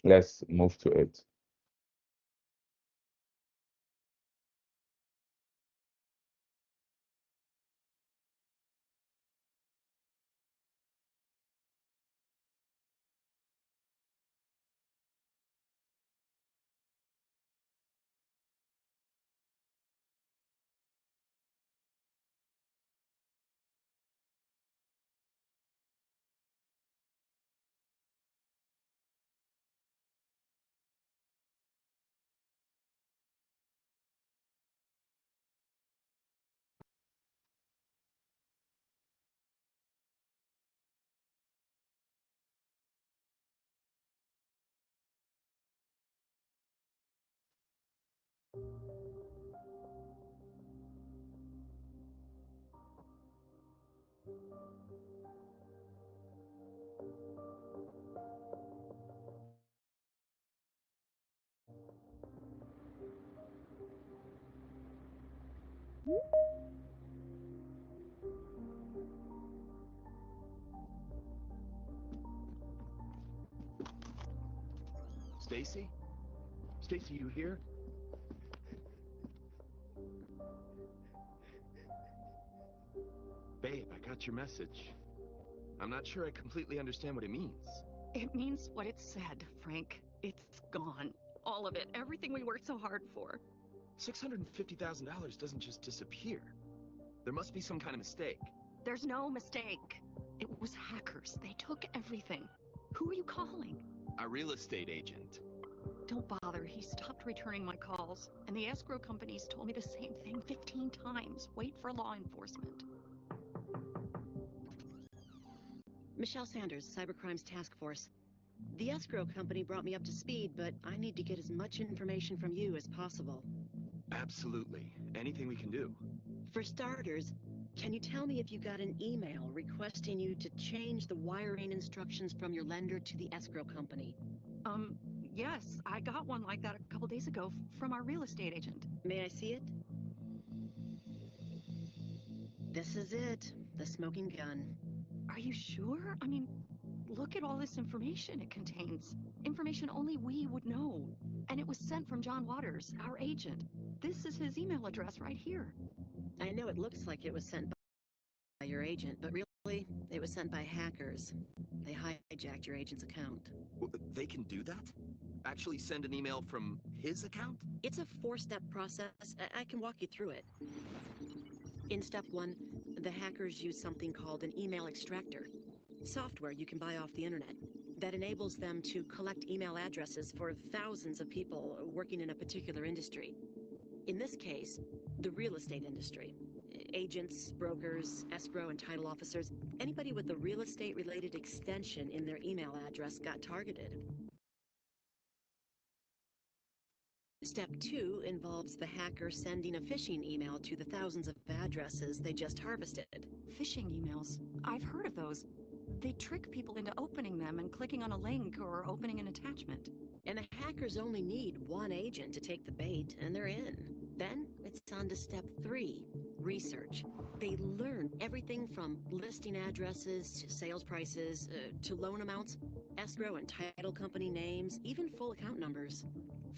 Let's move to it. Stacy? Stacy, you here? Babe, I got your message. I'm not sure I completely understand what it means. It means what it said, Frank. It's gone. All of it. Everything we worked so hard for. $650,000 doesn't just disappear. There must be some kind of mistake. There's no mistake. It was hackers. They took everything. Who are you calling? A real estate agent. Don't bother. He stopped returning my calls. And the escrow companies told me the same thing 15 times. Wait for law enforcement. Michelle Sanders, Cybercrimes Task Force. The escrow company brought me up to speed, but I need to get as much information from you as possible. Absolutely. Anything we can do. For starters, can you tell me if you got an email requesting you to change the wiring instructions from your lender to the escrow company? Yes, I got one like that a couple days ago from our real estate agent. May I see it? This is it, the smoking gun. Are you sure? I mean, look at all this information it contains. Information only we would know. And it was sent from John Waters, our agent. This is his email address right here. I know it looks like it was sent by your agent, but really, it was sent by hackers. They hijacked your agent's account. They can do that? Actually send an email from his account? It's a four-step process. I can walk you through it. In step one, the hackers use something called an email extractor, software you can buy off the internet, that enables them to collect email addresses for thousands of people working in a particular industry. In this case, the real estate industry. Agents, brokers, escrow and title officers, anybody with a real estate-related extension in their email address got targeted. Step two involves the hacker sending a phishing email to the thousands of addresses they just harvested. Phishing emails. I've heard of those. They trick people into opening them and clicking on a link or opening an attachment. And the hackers only need one agent to take the bait, and they're in. Then it's on to step three, research. They learn everything from listing addresses to sales prices to loan amounts, escrow and title company names, even full account numbers.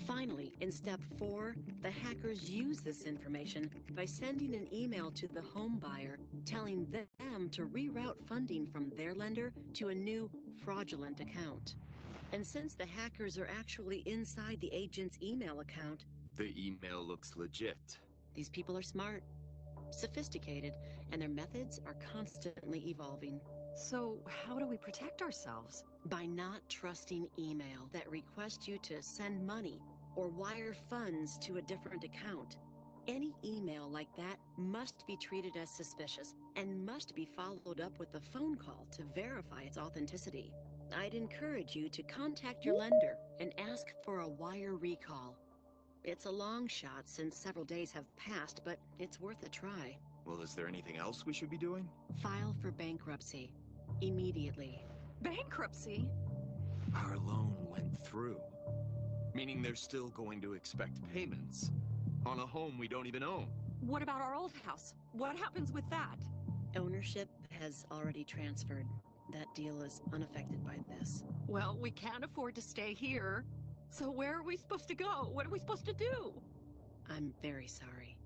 Finally, in step four, the hackers use this information by sending an email to the home buyer telling them to reroute funding from their lender to a new fraudulent account. And since the hackers are actually inside the agent's email account, The email looks legit. these people are smart, sophisticated, and their methods are constantly evolving. So, how do we protect ourselves? By not trusting email that requests you to send money or wire funds to a different account. Any email like that must be treated as suspicious and must be followed up with a phone call to verify its authenticity. I'd encourage you to contact your lender and ask for a wire recall. It's a long shot since several days have passed, but it's worth a try. Well, is there anything else we should be doing? File for bankruptcy. Immediately. Bankruptcy? Our loan went through. Meaning they're still going to expect payments on a home we don't even own. What about our old house? What happens with that? Ownership has already transferred. That deal is unaffected by this. Well, we can't afford to stay here. So where are we supposed to go? What are we supposed to do? I'm very sorry.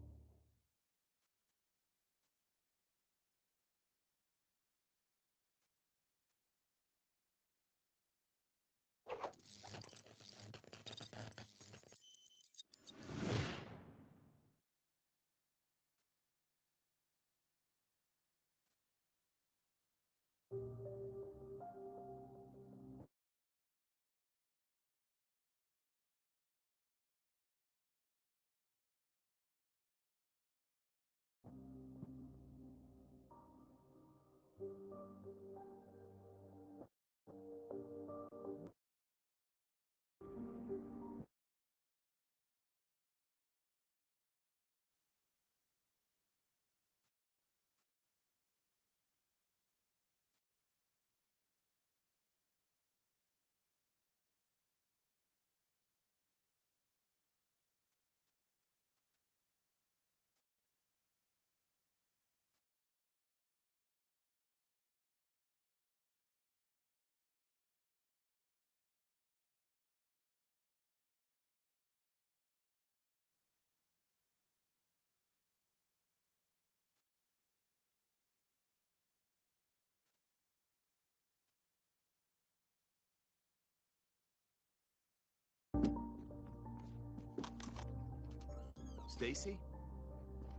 Stacy?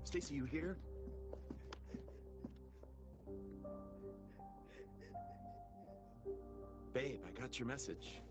Stacy, you here? Babe, I got your message.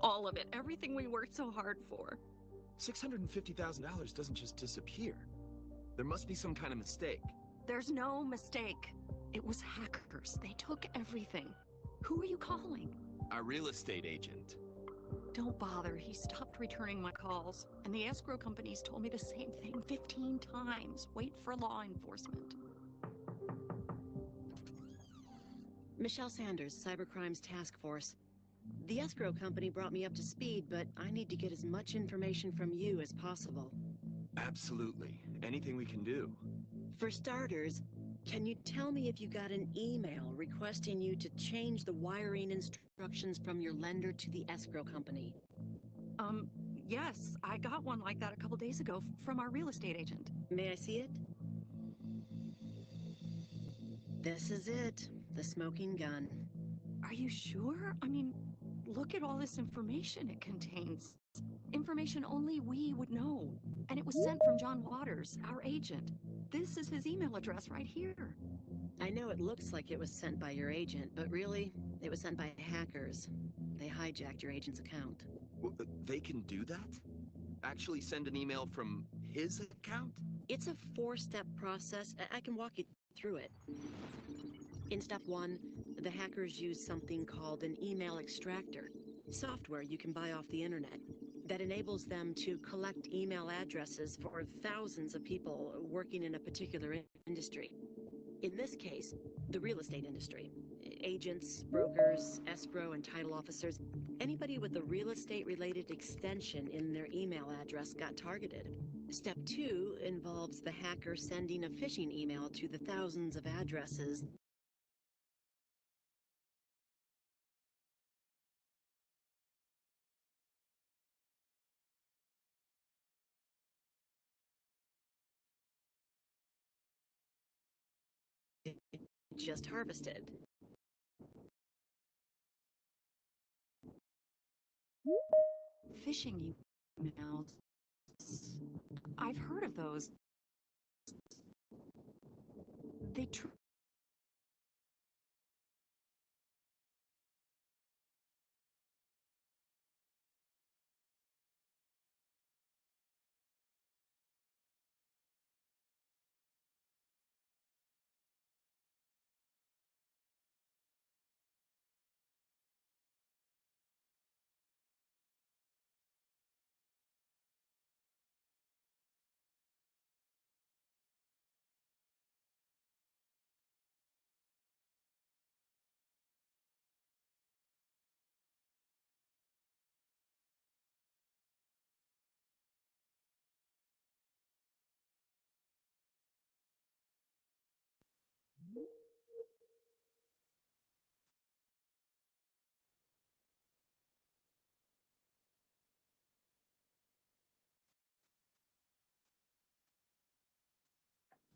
All of it. Everything we worked so hard for. $650,000 doesn't just disappear. There must be some kind of mistake. There's no mistake. It was hackers. They took everything. Who are you calling? Our real estate agent. Don't bother. He stopped returning my calls. And the escrow companies told me the same thing 15 times. Wait for law enforcement. Michelle Sanders, Cybercrimes Task Force. The escrow company brought me up to speed, but I need to get as much information from you as possible. Absolutely. Anything we can do. For starters, can you tell me if you got an email requesting you to change the wiring instructions from your lender to the escrow company? Yes, I got one like that a couple days ago from our real estate agent. May I see it? This is it. The smoking gun. Are you sure? I mean, look at all this information it contains. Information only we would know. And it was sent from John Waters, our agent. This is his email address right here. I know it looks like it was sent by your agent, but really, it was sent by hackers. They hijacked your agent's account. They can do that? Actually send an email from his account? It's a 4-step process. I can walk you through it. In step 1, the hackers use something called an email extractor, software you can buy off the internet, that enables them to collect email addresses for thousands of people working in a particular industry. In this case, the real estate industry. Agents, brokers, escrow and title officers, anybody with a real estate-related extension in their email address got targeted. Step 2 involves the hacker sending a phishing email to the thousands of addresses just harvested. Phishing emails. I've heard of those. They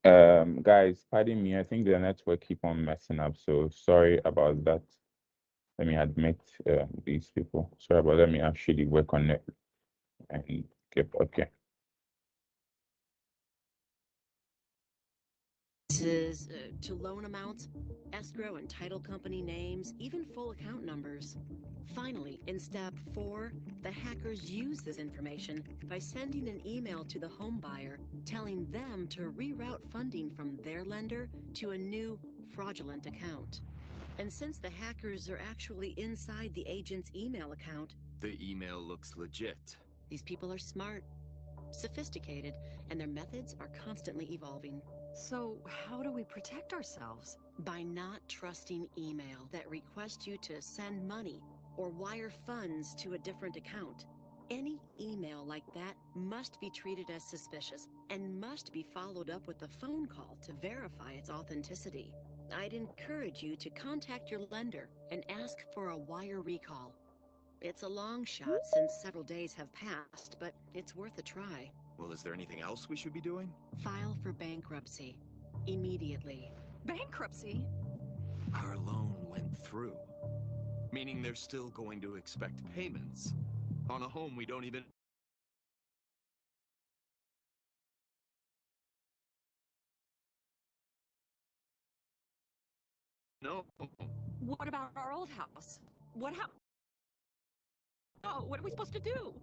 Guys, pardon me. I think the network keep on messing up, so sorry about that. Let me admit these people. Sorry about. Let me actually work on it and get okay. To loan amounts, escrow and title company names, even full account numbers. Finally, in step 4, the hackers use this information by sending an email to the home buyer telling them to reroute funding from their lender to a new fraudulent account. And since the hackers are actually inside the agent's email account, The email looks legit. these people are smart, sophisticated, and their methods are constantly evolving. So, how do we protect ourselves? By not trusting email that requests you to send money or wire funds to a different account. Any email like that must be treated as suspicious and must be followed up with a phone call to verify its authenticity. I'd encourage you to contact your lender and ask for a wire recall. It's a long shot since several days have passed, but it's worth a try. Well, is there anything else we should be doing? File for bankruptcy immediately. Bankruptcy? Our loan went through. Meaning they're still going to expect payments on a home we don't even know. What about our old house? What happened? Oh, what are we supposed to do?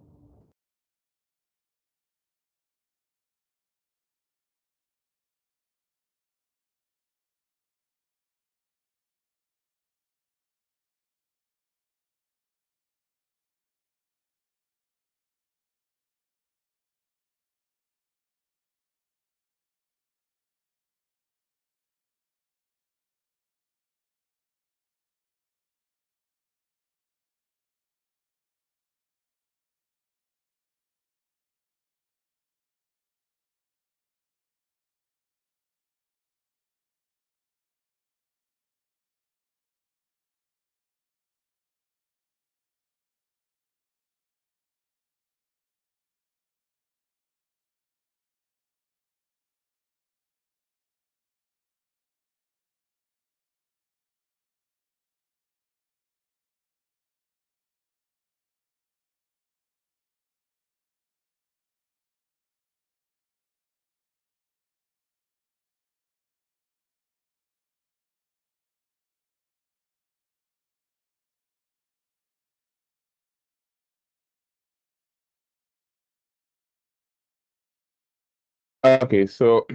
Okay, so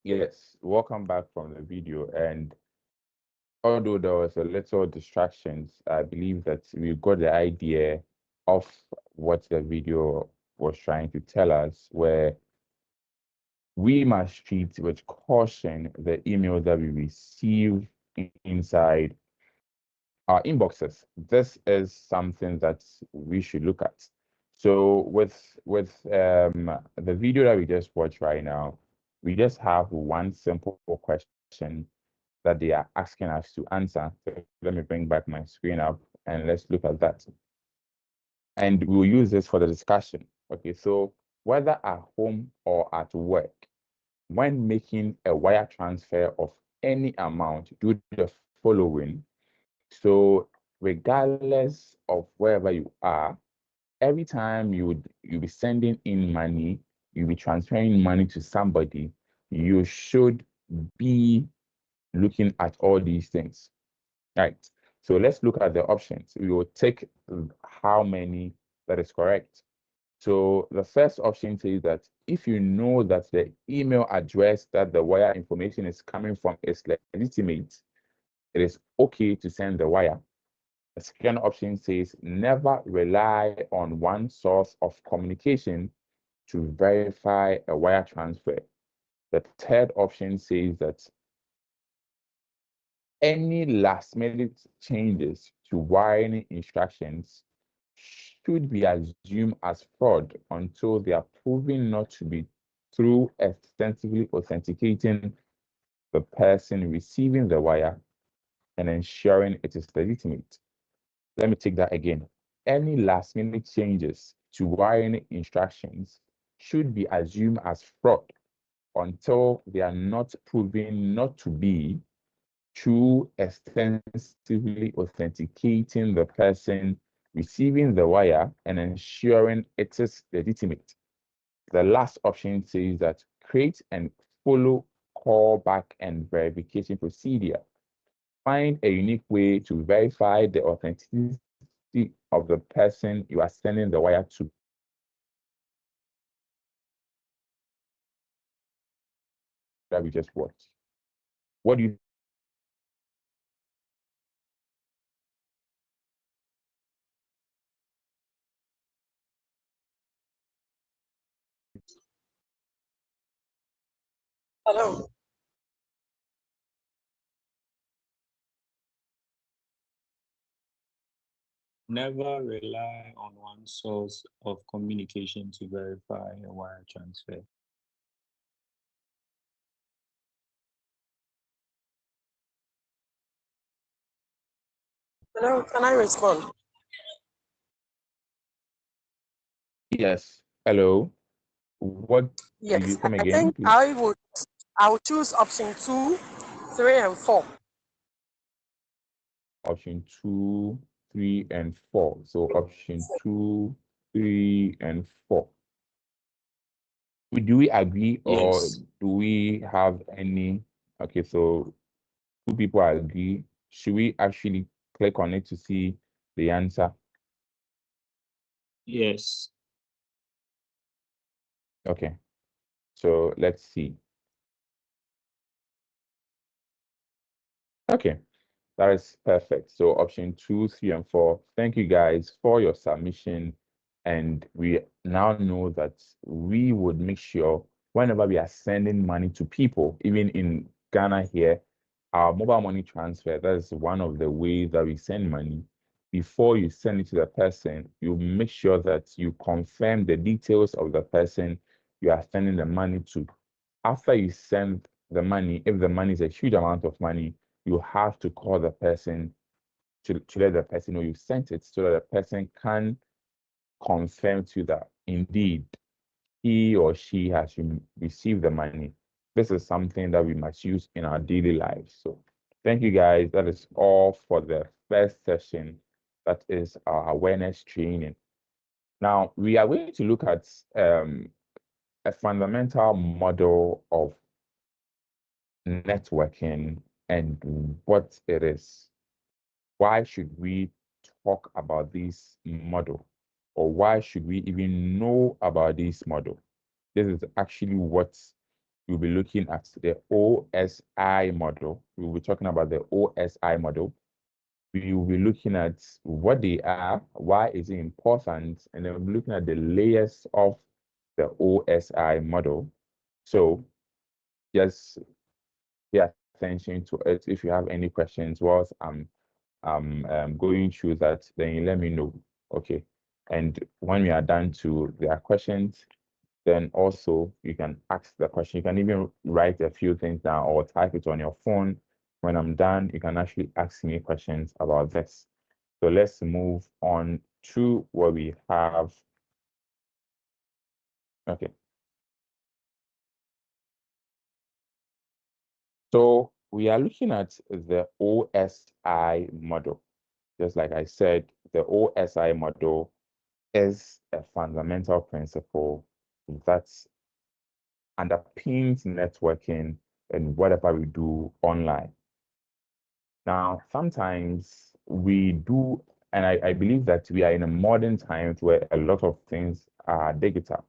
yes, welcome back from the video. And although there was a little distractions, I believe that we got the idea of what the video was trying to tell us, where we must treat with caution the email that we receive inside our inboxes. This is something that we should look at. So the video that we just watched right now, we just have one simple question that they are asking us to answer. So let me bring back my screen up and let's look at that. And we'll use this for the discussion. Okay, so whether at home or at work, when making a wire transfer of any amount, do the following. So regardless of wherever you are, every time you'll be sending in money, you'll be transferring money to somebody, you should be looking at all these things. Right. So let's look at the options. We will take how many that is correct. So the first option says that if you know that the email address that the wire information is coming from is legitimate, it is okay to send the wire. The second option says never rely on one source of communication to verify a wire transfer. The third option says that any last minute changes to wiring instructions should be assumed as fraud until they are proven not to be through extensively authenticating the person receiving the wire and ensuring it is legitimate. Let me take that again. Any last minute changes to wiring instructions should be assumed as fraud until they are not proven not to be through extensively authenticating the person receiving the wire and ensuring it is legitimate. The last option says that create and follow callback and verification procedure. Find a unique way to verify the authenticity of the person you are sending the wire to. That we just watched. What do you Hello. Never rely on one source of communication to verify a wire transfer. Hello, can I respond? Yes. Hello. What did you Yes, come I again, think please? I would choose option 2, 3, and 4. Option 2, 3, and 4. So option 2, 3, and 4. Do we agree or Yes. do we have any? Okay, so 2 people agree. Should we actually click on it to see the answer? Yes. Okay, so let's see. Okay, that is perfect. So option 2, 3, and 4. Thank you guys for your submission. And we now know that we would make sure whenever we are sending money to people, even in Ghana here, our mobile money transfer, that is one of the ways that we send money. Before you send it to the person, you make sure that you confirm the details of the person you are sending the money to. After you send the money, if the money is a huge amount of money, you have to call the person to let the person know you sent it so that the person can confirm to you that indeed he or she has received the money. This is something that we must use in our daily lives. So thank you guys. That is all for the first session. That is our awareness training. Now we are going to look at a fundamental model of networking and what it is. Why should we talk about this model? Or why should we even know about this model? This is actually what we'll be looking at, the OSI model. We'll be talking about the OSI model. We will be looking at what they are, why is it important, and then we'll be looking at the layers of the OSI model. So just pay attention to it. If you have any questions whilst I'm going through that, then you let me know. Okay. And when we are done to their questions, then also you can ask the question. You can even write a few things down or type it on your phone. When I'm done, you can actually ask me questions about this. So let's move on to what we have. Okay. So we are looking at the OSI model. Just like I said, the OSI model is a fundamental principle that underpins networking and whatever we do online. Now, sometimes we do, and I believe that we are in a modern times where a lot of things are digital.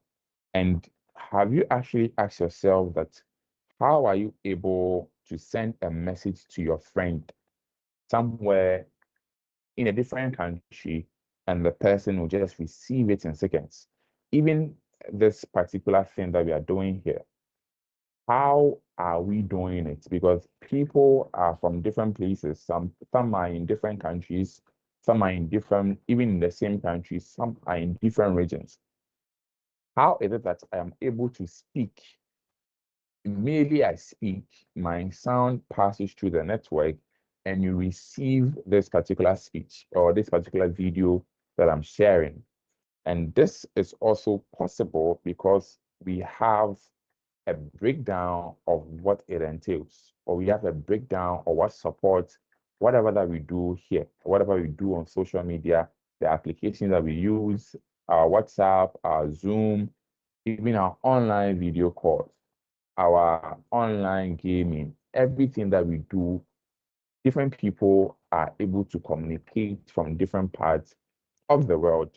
And have you actually asked yourself that how are you able to send a message to your friend somewhere in a different country and the person will just receive it in seconds? Even this particular thing that we are doing here, how are we doing it? Because people are from different places. Some are in different countries, some are in different, even in the same country, some are in different regions. How is it that I am able to speak? Immediately I speak, my sound passes through the network, and you receive this particular speech or this particular video that I'm sharing. And this is also possible because we have a breakdown of what it entails, or we have a breakdown of what supports whatever that we do here, whatever we do on social media, the applications that we use, our WhatsApp, our Zoom, even our online video calls, our online gaming, everything that we do, different people are able to communicate from different parts of the world.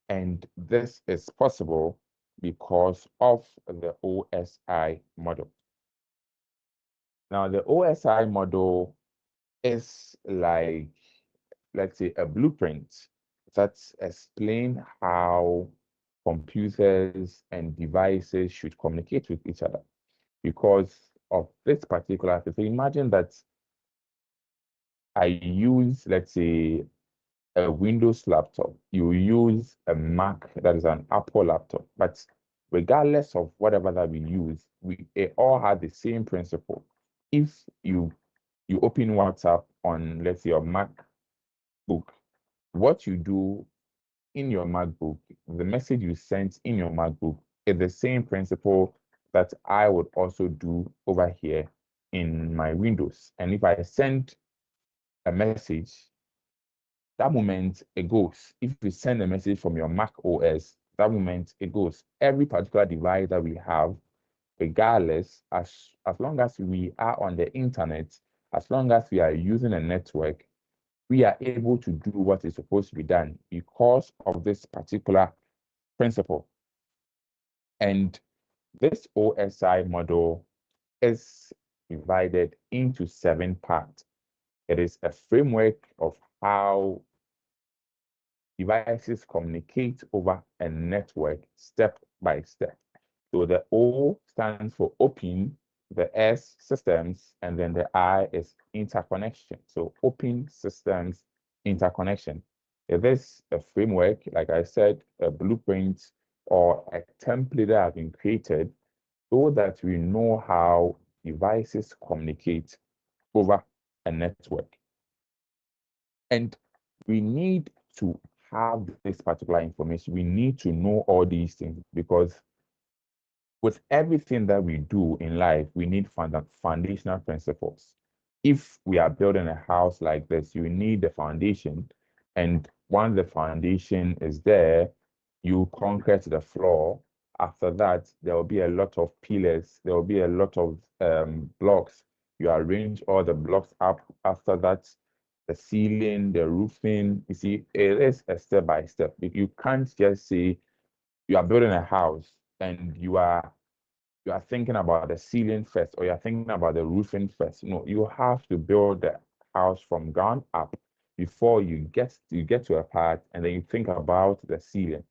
And this is possible because of the OSI model. Now, the OSI model is like, let's say, a blueprint that explains how computers and devices should communicate with each other. Because of this particular thing, so imagine that I use, let's say, a Windows laptop, you use a Mac that is an Apple laptop, but regardless of whatever that we use, it all have the same principle. If you open WhatsApp on, let's say, your MacBook, what you do in your MacBook, the message you sent in your MacBook is the same principle that I would also do over here in my Windows. And if I send a message, that moment it goes. If you send a message from your Mac OS, that moment it goes. Every particular device that we have, regardless, as long as we are on the internet, as long as we are using a network, we are able to do what is supposed to be done because of this particular principle. And this OSI model is divided into 7 parts. It is a framework of how devices communicate over a network step by step. So the O stands for open, the S systems, and then the I is interconnection. So open systems interconnection. It is a framework, like I said, a blueprint or a template that has been created so that we know how devices communicate over a network. And we need to have this particular information. We need to know all these things because with everything that we do in life, we need foundational principles. If we are building a house like this, you need the foundation. And once the foundation is there, you concrete the floor. After that, there will be a lot of pillars. There will be a lot of blocks. You arrange all the blocks up. After that, the ceiling, the roofing. You see, it is a step by step. You can't just say you are building a house and you are thinking about the ceiling first or you're thinking about the roofing first. No, you have to build the house from ground up before you get to a part and then you think about the ceiling.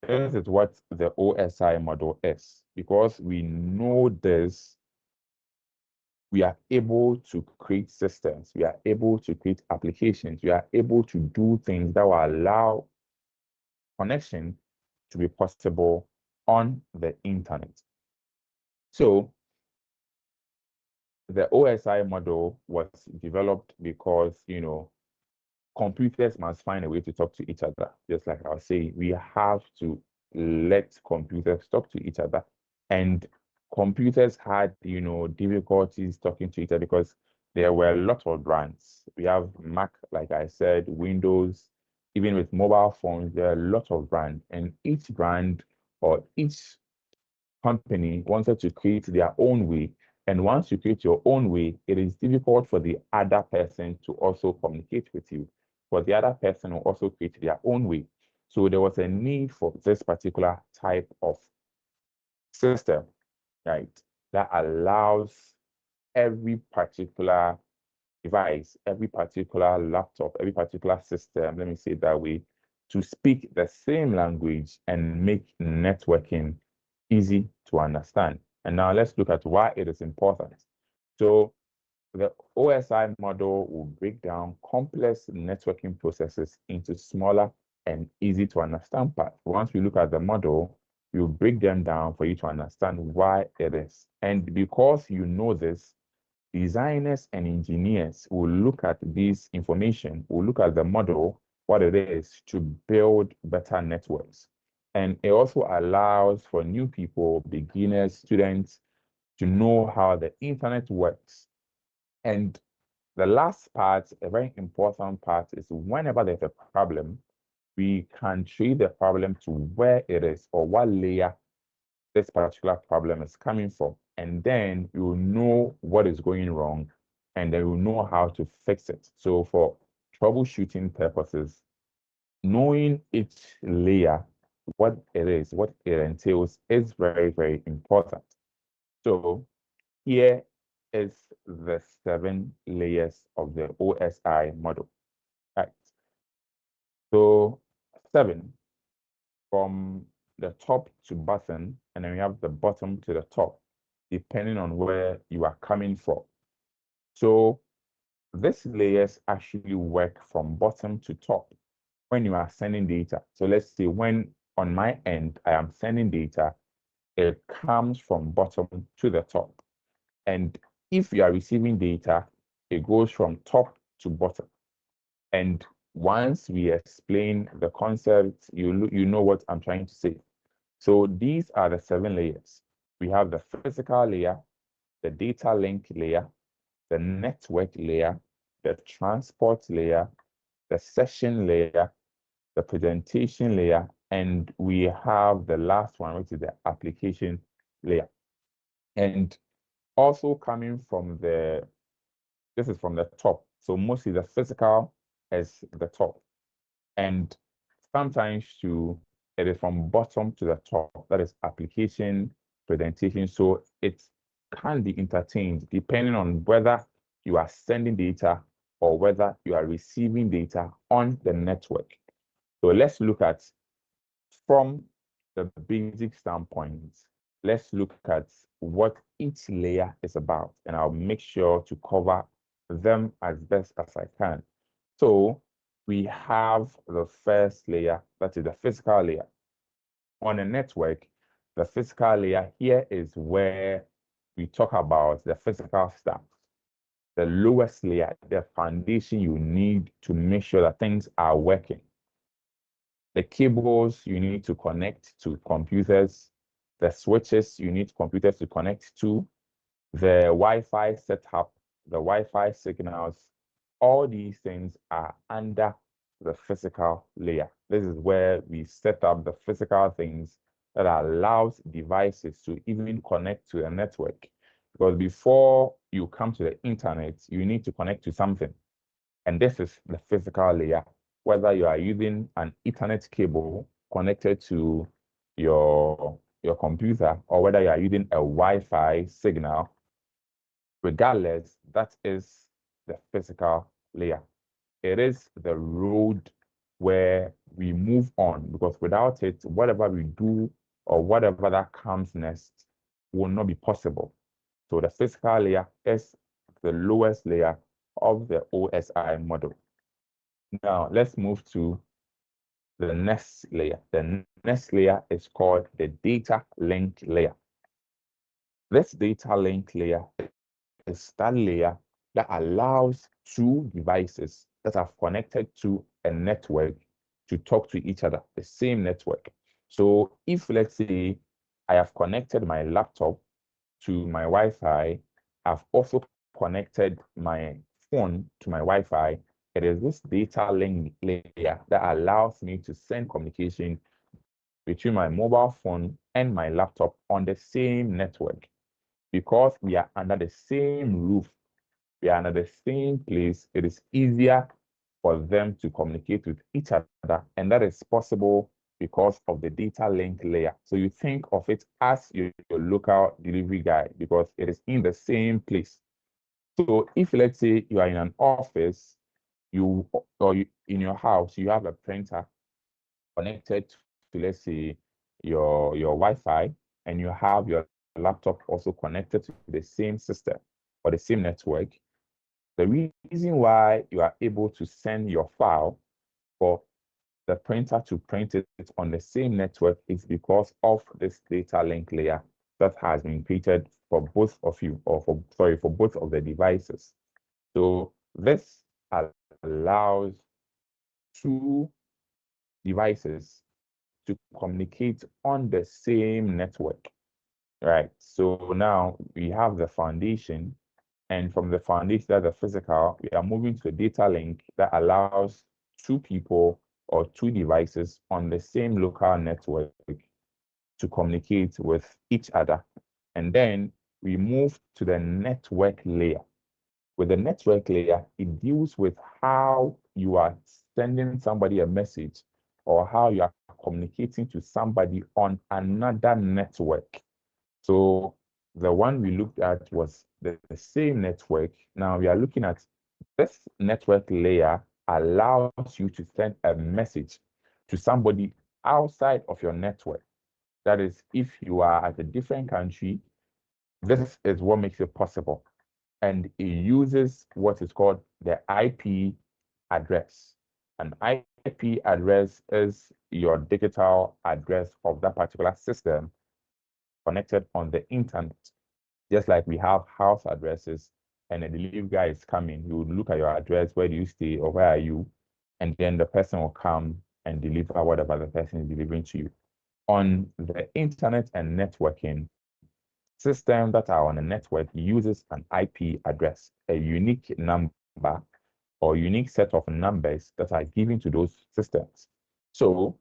This is what the OSI model is. Because we know this, we are able to create systems, we are able to create applications, we are able to do things that will allow connection to be possible on the internet. So the OSI model was developed because, computers must find a way to talk to each other. Just like I was saying, we have to let computers talk to each other. And computers had, difficulties talking to each other because there were a lot of brands. We have Mac, like I said, Windows, even with mobile phones, there are a lot of brands. And each brand or each company wanted to create their own way. And once you create your own way, it is difficult for the other person to also communicate with you. For the other person will also create their own way. So there was a need for this particular type of system, right, that allows every particular device, every particular laptop, every particular system, let me say it that way, to speak the same language and make networking easy to understand. And now let's look at why it is important. So the OSI model will break down complex networking processes into smaller and easy to understand parts. Once we look at the model, we'll break them down for you to understand why it is. And because you know this, designers and engineers will look at this information, will look at the model, what it is, to build better networks. And it also allows for new people, beginners, students, to know how the internet works. And the last part, a very important part, is whenever there's a problem, we can trace the problem to where it is or what layer this particular problem is coming from. And then you will know what is going wrong, and then you will know how to fix it. So for troubleshooting purposes, knowing each layer, what it is, what it entails, is very, very important. So here is the 7 layers of the OSI model. Right. So 7 from the top to bottom, and then we have the bottom to the top, depending on where you are coming from. So these layers actually work from bottom to top when you are sending data. So let's say when on my end, I am sending data, it comes from bottom to the top. And if you are receiving data, it goes from top to bottom. And once we explain the concept, you know what I'm trying to say. So these are the 7 layers. We have the physical layer, the data link layer, the network layer, the transport layer, the session layer, the presentation layer, and we have the last one, which is the application layer. And also coming from this is from the top. So mostly the physical is the top. And sometimes too, it is from bottom to the top. That is application, presentation. So it can be interchanged depending on whether you are sending data or whether you are receiving data on the network. So let's look at from the basic standpoint. Let's look at what each layer is about, and I'll make sure to cover them as best as I can. So we have the first layer, that is the physical layer. On a network, the physical layer here is where we talk about the physical stuff. The lowest layer, the foundation you need to make sure that things are working. The cables you need to connect to computers, the switches you need computers to connect to, the Wi-Fi setup, the Wi-Fi signals, all these things are under the physical layer. This is where we set up the physical things that allows devices to even connect to the network. Because before you come to the internet, you need to connect to something. And this is the physical layer, whether you are using an Ethernet cable connected to your computer or whether you are using a Wi-Fi signal, regardless, that is the physical layer. It is the road where we move on, because without it, whatever we do or whatever that comes next will not be possible. So the physical layer is the lowest layer of the OSI model. Now let's move to the next layer. The next layer is called the data link layer. This data link layer is that layer that allows two devices that are connected to a network to talk to each other, the same network. So if, let's say, I have connected my laptop to my Wi-Fi, I've also connected my phone to my Wi-Fi, it is this data link layer that allows me to send communication between my mobile phone and my laptop on the same network. Because we are under the same roof, we are under the same place, it is easier for them to communicate with each other, and that is possible because of the data link layer. So you think of it as your local delivery guy because it is in the same place. So if, let's say, you are in an office, in your house, you have a printer connected to, let's say, your Wi-Fi, and you have your laptop also connected to the same system or the same network. The reason why you are able to send your file for the printer to print it on the same network is because of this data link layer that has been created for both of you, or for both of the devices. So this allows two devices to communicate on the same network. Right. So now we have the foundation, and from the foundation, that's the physical, we are moving to a data link that allows two people or two devices on the same local network to communicate with each other. And then we move to the network layer. With the network layer, it deals with how you are sending somebody a message or how you are communicating to somebody on another network. So the one we looked at was the same network. Now we are looking at this network layer allows you to send a message to somebody outside of your network. That is, if you are at a different country, this is what makes it possible. And it uses what is called the IP address. An IP address is your digital address of that particular system connected on the internet. Just like we have house addresses, and a delivery guy is coming, he would look at your address, where do you stay or where are you? And then the person will come and deliver whatever the person is delivering to you. On the internet and networking, systems that are on a network uses an IP address, a unique number or unique set of numbers that are given to those systems. So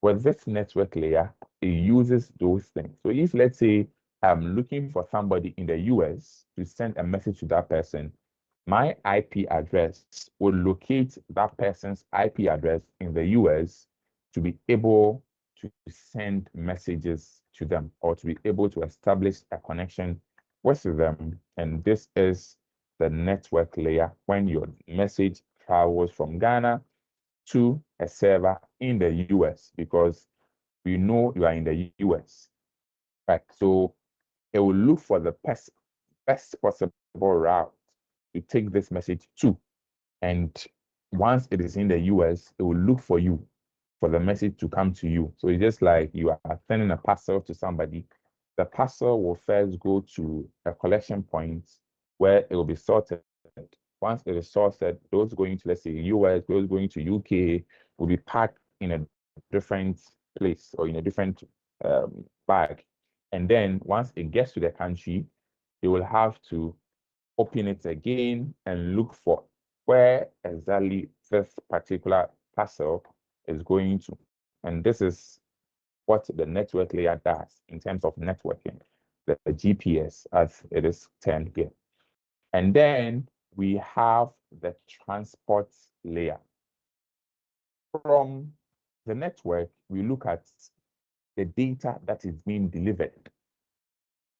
with this network layer, it uses those things. So if, let's say, I'm looking for somebody in the US to send a message to that person, my IP address will locate that person's IP address in the US to be able to send messages to them or to be able to establish a connection with them. And this is the network layer when your message travels from Ghana to a server in the US, because we know you are in the US, right? So it will look for the best possible route to take this message to. And once it is in the US, it will look for you for the message to come to you. So it's just like you are sending a parcel to somebody. The parcel will first go to a collection point where it will be sorted. Once it is sorted, those going to, let's say, US, those going to UK will be packed in a different place or in a different bag. And then once it gets to the country, you will have to open it again and look for where exactly this particular parcel is going to. And this is what the network layer does in terms of networking, the GPS as it is termed here. And then we have the transport layer. From the network, we look at the data that is being delivered.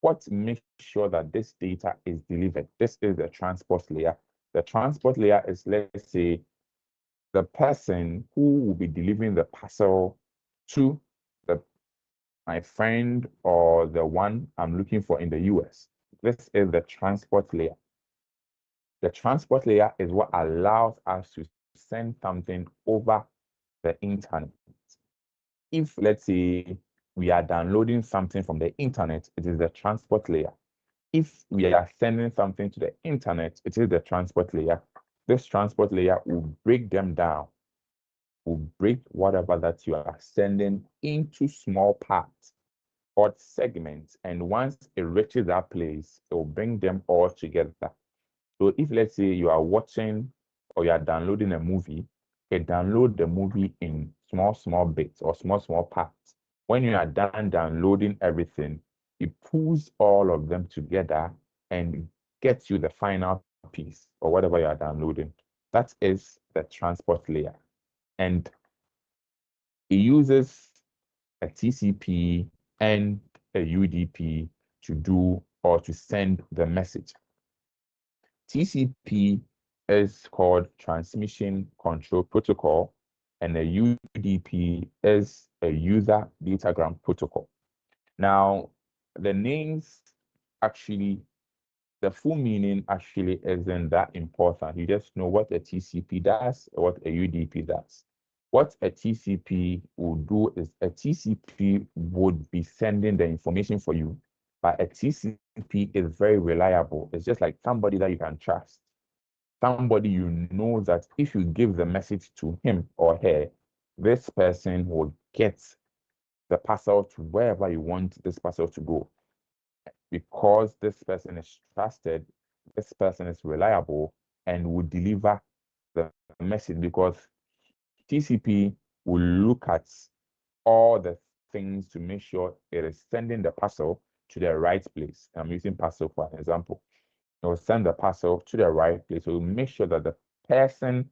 What makes sure that this data is delivered? This is the transport layer. The transport layer is, let's say, the person who will be delivering the parcel to my friend or the one I'm looking for in the US. This is the transport layer. The transport layer is what allows us to send something over the internet. If, let's say, we are downloading something from the internet, it is the transport layer. If we are sending something to the internet, it is the transport layer. This transport layer will break them down, will break whatever that you are sending into small parts or segments. And once it reaches that place, it will bring them all together. So if, let's say, you are watching or you are downloading a movie, it download the movie in small bits or small parts. When you are done downloading everything, it pulls all of them together and gets you the final piece or whatever you are downloading. That is the transport layer. And it uses a TCP and a UDP to do or to send the message. TCP is called Transmission Control Protocol, and a UDP is a User Datagram Protocol. Now, the names actually, the full meaning actually isn't that important. You just know what a TCP does, what a UDP does. What a TCP will do is a TCP would be sending the information for you, but a TCP is very reliable. It's just like somebody that you can trust. Somebody you know that if you give the message to him or her, this person will get the parcel to wherever you want this parcel to go. because this person is trusted, this person is reliable, and will deliver the message, because TCP will look at all the things to make sure it is sending the parcel to the right place. I'm using parcel for an example. It will send the parcel to the right place. So it will make sure that the person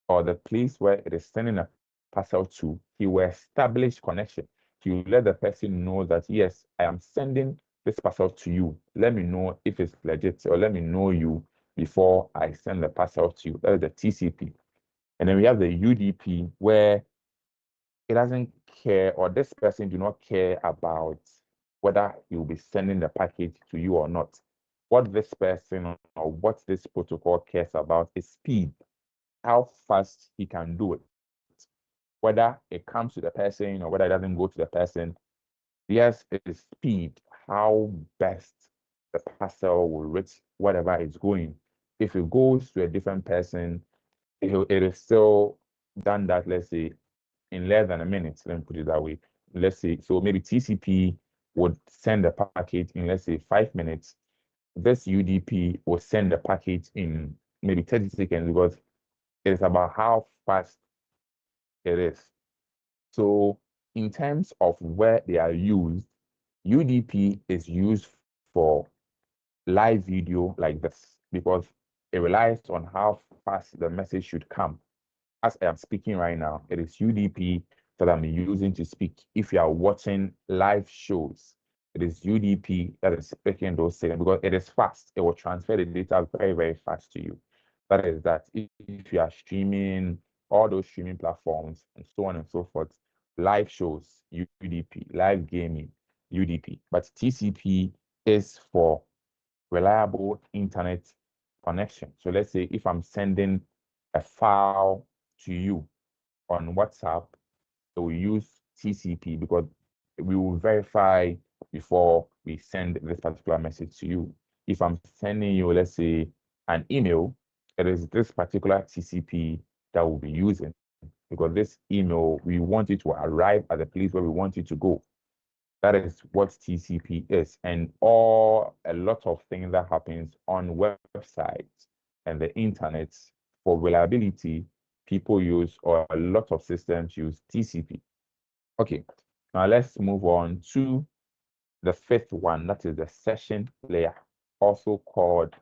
or the place where it is sending a parcel to, he will establish connection. He will let the person know that, yes, I am sending this parcel to you. Let me know if it's legit, or let me know you before I send the parcel to you. That is the TCP. And then we have the UDP, where it doesn't care, or this person do not care about whether he will be sending the package to you or not. What this person or what this protocol cares about is speed, how fast he can do it. Whether it comes to the person or whether it doesn't go to the person, yes, it is speed, how best the parcel will reach whatever it's going. If it goes to a different person, it is still done that, let's say, in less than a minute. Let me put it that way. Let's say, so maybe TCP would send the package in, let's say, 5 minutes. This UDP will send the package in maybe 30 seconds, because it is about how fast it is. So in terms of where they are used, UDP is used for live video like this, because it relies on how fast the message should come. As I am speaking right now, it is UDP that I'm using to speak. If you are watching live shows, it is UDP that is speaking those signals, because it is fast. It will transfer the data very, very fast to you. That is that. If you are streaming, all those streaming platforms and so on and so forth, live shows, UDP, live gaming, UDP. But TCP is for reliable internet connection. So let's say if I'm sending a file to you on WhatsApp, it will use TCP, because we will verify before we send this particular message to you. If I'm sending you, let's say, an email, it is this particular TCP that we'll be using, because this email, we want it to arrive at the place where we want it to go. That is what TCP is. And a lot of things that happens on websites and the internet, for reliability, people use, or a lot of systems use, TCP. Okay, now let's move on to the fifth one, that is the session layer, also called,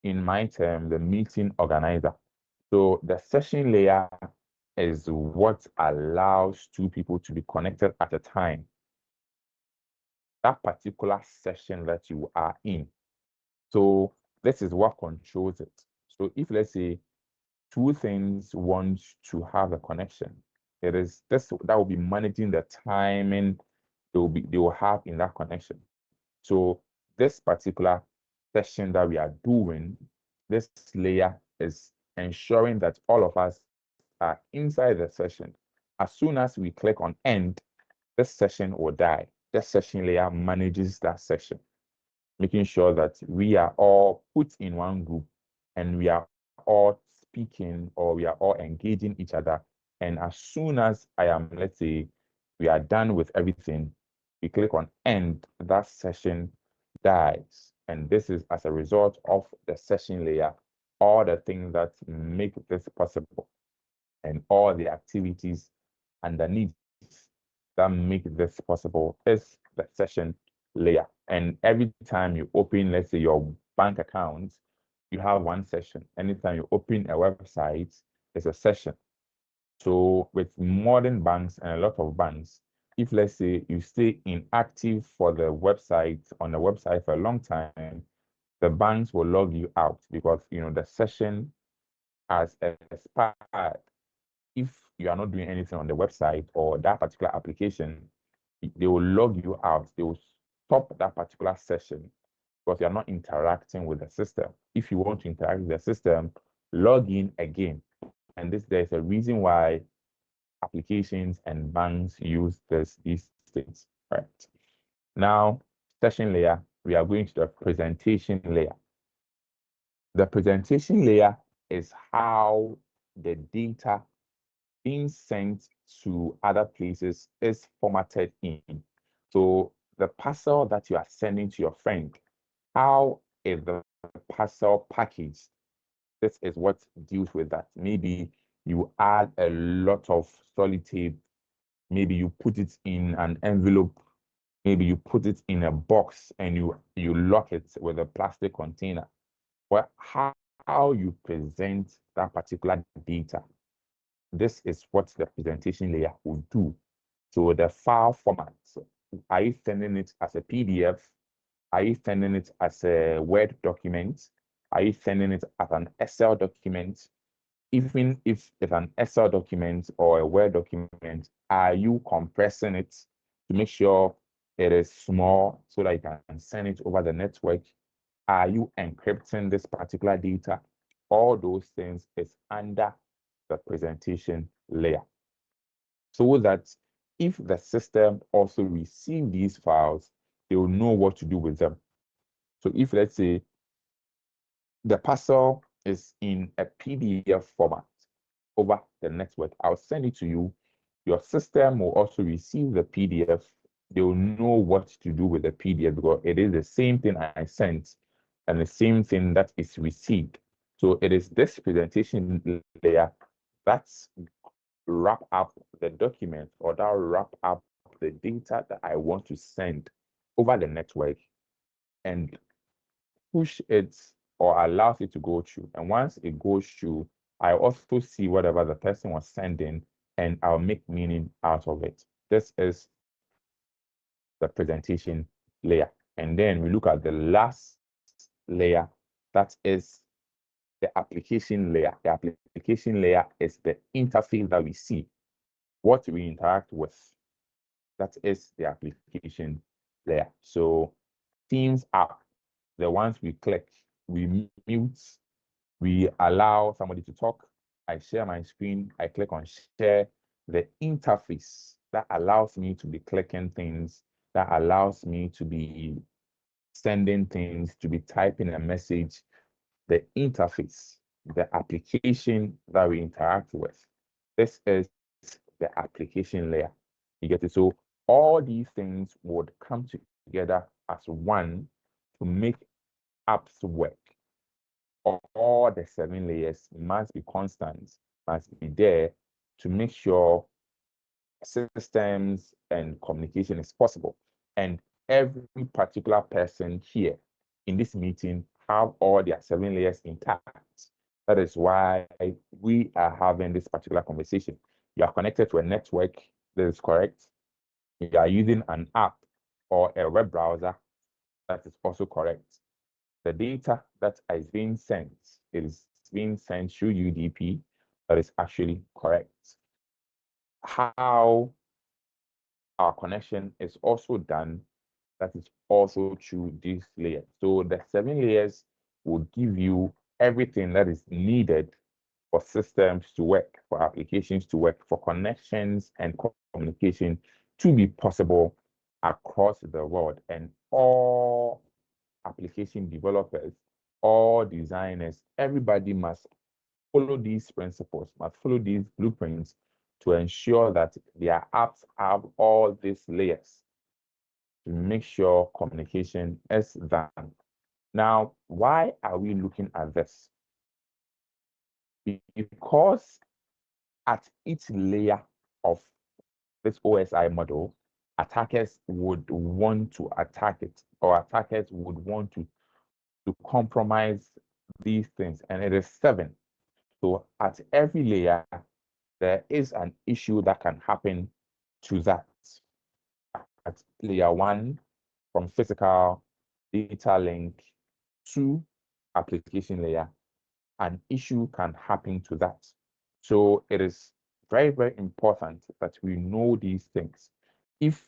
in my term, the meeting organizer. So the session layer is what allows two people to be connected at a time. That particular session that you are in. So this is what controls it. So if, let's say, two things want to have a connection, it is this that will be managing the timing they will have in that connection. So this particular session that we are doing, this layer is ensuring that all of us are inside the session. As soon as we click on end, this session will die. This session layer manages that session, making sure that we are all put in one group and we are all speaking, or we are all engaging each other. And as soon as let's say, we are done with everything, we click on end, that session dies. And this is as a result of the session layer, all the things that make this possible, and all the activities and the needs that make this possible is the session layer. And every time you open, let's say, your bank account, you have one session. Anytime you open a website, it's a session. So with modern banks and a lot of banks, if, let's say, you stay inactive for the website, on the website for a long time, the banks will log you out, because the session has expired. If you are not doing anything on the website or that particular application, they will log you out. They will stop that particular session, because you are not interacting with the system. If you want to interact with the system, log in again. And there's a reason why applications and banks use these things, right? Now, session layer, we are going to the presentation layer. The presentation layer is how the data being sent to other places is formatted in. So the parcel that you are sending to your friend, how is the parcel packaged? This is what deals with that. Maybe you add a lot of solid tape, maybe you put it in an envelope, maybe you put it in a box and you lock it with a plastic container. Well, how you present that particular data, this is what the presentation layer will do. So the file format, are you sending it as a PDF? Are you sending it as a Word document? Are you sending it as an Excel document? Even if it's an Excel document or a Word document, are you compressing it to make sure it is small so that you can send it over the network? Are you encrypting this particular data? All those things is under the presentation layer. So that if the system also receive these files, they will know what to do with them. So if, let's say, the parcel is in a PDF format over the network, I'll send it to you. Your system will also receive the PDF. They will know what to do with the PDF because it is the same thing I sent and the same thing that is received. So it is this presentation layer that's wrap up the document or that wrap up the data that I want to send over the network and push it or allows it to go through. And once it goes through, I also see whatever the person was sending and I'll make meaning out of it. This is the presentation layer. And then we look at the last layer, that is the application layer. The application layer is the interface that we see, what we interact with. That is the application layer. So Teams app, the ones we click, we mute, we allow somebody to talk. I share my screen, I click on share. The interface that allows me to be clicking things, that allows me to be sending things, to be typing a message, the interface, the application that we interact with. This is the application layer. You get it? So all these things would come together as one to make apps work. All the 7 layers must be constant, must be there to make sure systems and communication is possible. And every particular person here in this meeting have all their 7 layers intact. That is why we are having this particular conversation. You are connected to a network, that is correct. You are using an app or a web browser, that is also correct. The data that is being sent, it is being sent through UDP, that is actually correct. How our connection is also done, that is also through this layer. So the 7 layers will give you everything that is needed for systems to work, for applications to work, for connections and communication to be possible across the world. And all application developers, all designers, everybody must follow these principles, must follow these blueprints to ensure that their apps have all these layers to make sure communication is done. Now, why are we looking at this? Because at each layer of this OSI model, attackers would want to attack it, or attackers would want to compromise these things, and it is 7. So at every layer, there is an issue that can happen to that. At layer 1, from physical data link to application layer, an issue can happen to that. So it is very, very important that we know these things. If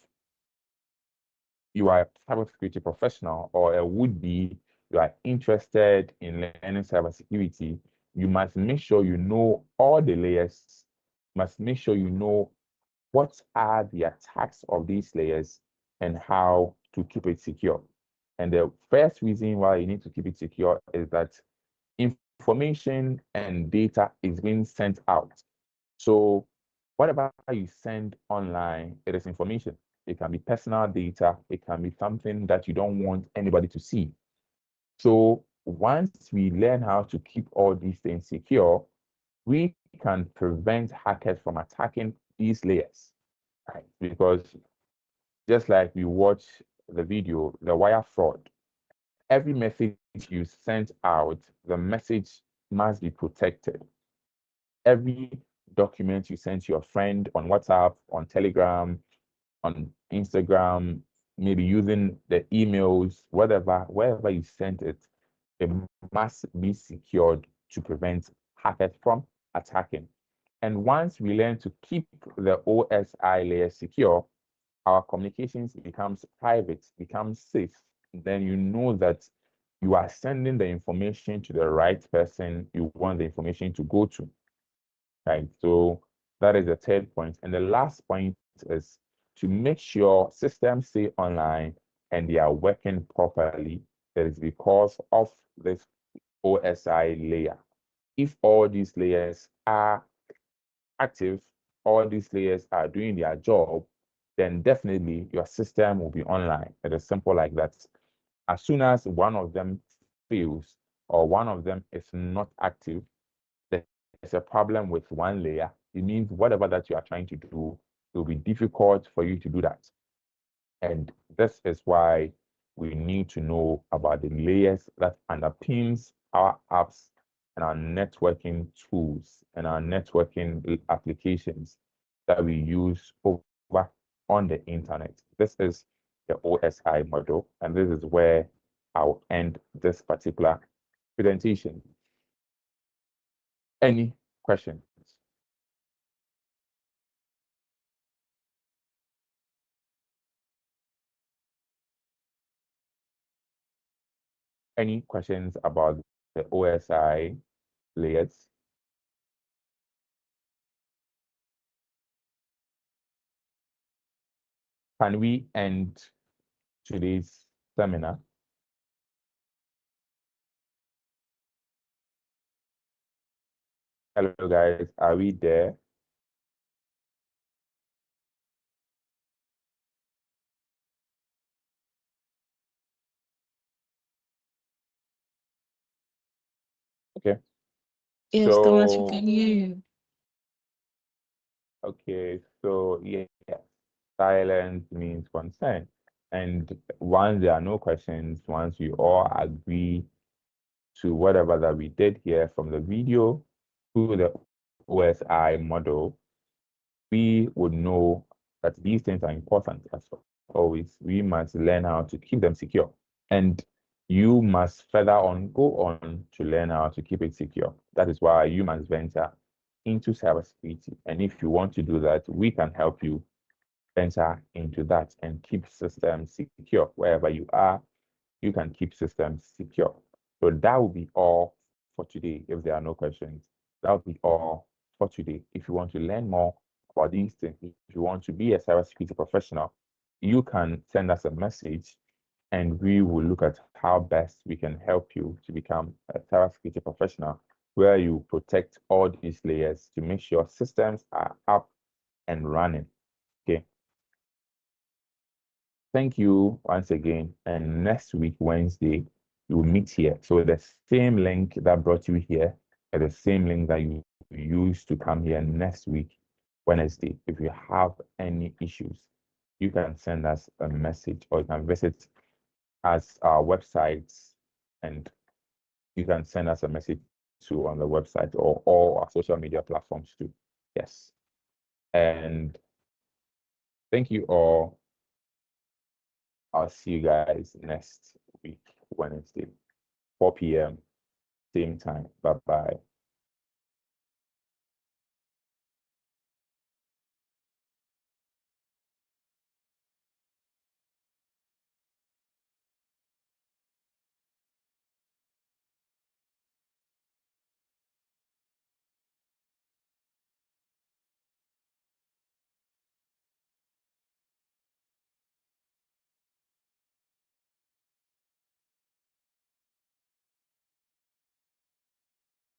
you are a cybersecurity professional or a would-be, you are interested in learning cybersecurity, you must make sure you know all the layers, you must make sure you know what are the attacks of these layers and how to keep it secure. And the first reason why you need to keep it secure is that information and data is being sent out. So whatever you send online, it is information. it can be personal data, it can be something that you don't want anybody to see. So once we learn how to keep all these things secure, we can prevent hackers from attacking these layers, right? Because just like we watch the video, the wire fraud, every message you send out, the message must be protected. Every document you send to your friend on WhatsApp, on Telegram, on Instagram, maybe using the emails, whatever, wherever you sent it, it must be secured to prevent hackers from attacking. And once we learn to keep the OSI layer secure, our communications becomes private, becomes safe. Then you know that you are sending the information to the right person you want the information to go to, right? So that is the third point. And the last point is to make sure systems stay online and they are working properly. That is because of this OSI layer. If all these layers are active, all these layers are doing their job, then definitely your system will be online. It is simple like that. As soon as one of them fails or one of them is not active, there's a problem with one layer. It means whatever that you are trying to do, it will be difficult for you to do that. And this is why we need to know about the layers that underpins our apps and our networking tools and our networking applications that we use over on the internet. This is the OSI model, and this is where I'll end this particular presentation. Any questions? Any questions about the OSI layers? Can we end today's seminar? Hello, guys. Are we there? Okay. Yes, Thomas, we can hear you. Okay. So, yeah, silence means consent. And once there are no questions, once we all agree to whatever that we did here from the video to the OSI model, we would know that these things are important. As always, we must learn how to keep them secure. And you must further on go on to learn how to keep it secure. That is why you must venture into cybersecurity. And if you want to do that, we can help you venture into that and keep systems secure. Wherever you are, you can keep systems secure. So that will be all for today. If there are no questions, that will be all for today. If you want to learn more about these things, if you want to be a cybersecurity professional, you can send us a message and we will look at how best we can help you to become a cybersecurity professional where you protect all these layers to make sure systems are up and running. Okay. Thank you once again. And next week, Wednesday, you will meet here. So the same link that brought you here is the same link that you use to come here next week, Wednesday. If you have any issues, you can send us a message or you can visit us our websites and you can send us a message too on the website or all our social media platforms too. Yes. And thank you all. I'll see you guys next week, Wednesday, 4 p.m., same time. Bye-bye.